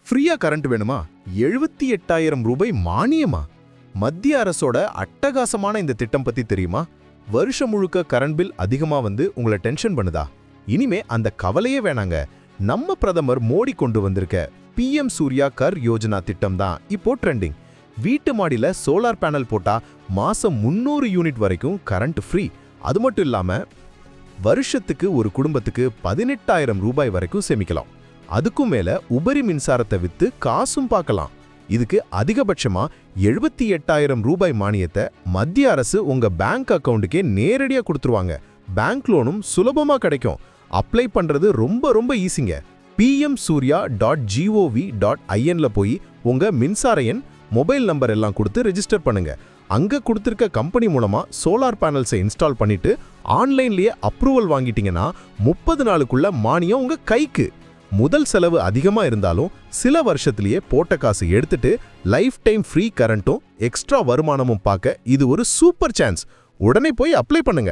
ஃப்ரீயா கரண்ட் வேணுமா? 78,000 ரூபாய் மானியமா? மத்திய அரசோட அட்டகாசமான இந்த திட்டம் பத்தி தெரியுமா? வருஷம் முழுக்க கரண்ட் பில் அதிகமா வந்து உங்களை டென்ஷன் பண்ணுதா? இனிமே அந்த கவலையே வேணாங்க. நம்ம பிரதமர் மோடி கொண்டு வந்திருக்க PM சூர்யா கர் யோஜனா திட்டம் தான் இப்போ ட்ரெண்டிங். வீட்டு மாடியில சோலார் பேனல் போட்டா மாசம் 300 யூனிட் வரைக்கும் கரண்ட் ஃப்ரீ. அது மட்டும் இல்லாம வருஷத்துக்கு ஒரு குடும்பத்துக்கு 18,000 ரூபாய் வரைக்கும் சேமிக்கலாம். அதுக்கும் மேல உபரி மின்சாரத்தை வித்து காசும் பார்க்கலாம். இதுக்கு அதிகபட்சமா 78,000 ரூபாய் மானியத்தை மத்திய அரசு உங்க பேங்க் அக்கவுண்டுக்கே நேரடியா கொடுத்துருவாங்க. பேங்க் லோனும் சுலபமா கிடைக்கும். அப்ளை பண்றது ரொம்ப ஈஸிங்க. pmsurya.gov.in போய் உங்க மின்சார எண், மொபைல் நம்பர் எல்லாம் கொடுத்து ரெஜிஸ்டர் பண்ணுங்க. அங்க கொடுத்திருக்க கம்பெனி மூலமா சோலார் பேனல்ஸை இன்ஸ்டால் பண்ணிட்டு ஆன்லைன்லயே அப்ரூவல் வாங்கிட்டீங்கன்னா 30 நாளுக்குள்ள மானியம் உங்க கைக்கு. முதல் செலவு அதிகமா இருந்தாலும் சில வருஷத்திலேயே போட்ட காசு எடுத்துட்டு லைஃப் டைம் ஃப்ரீ கரண்ட்டும் எக்ஸ்ட்ரா வருமானமும் பார்க்க இது ஒரு சூப்பர் சான்ஸ். உடனே போய் அப்ளை பண்ணுங்க.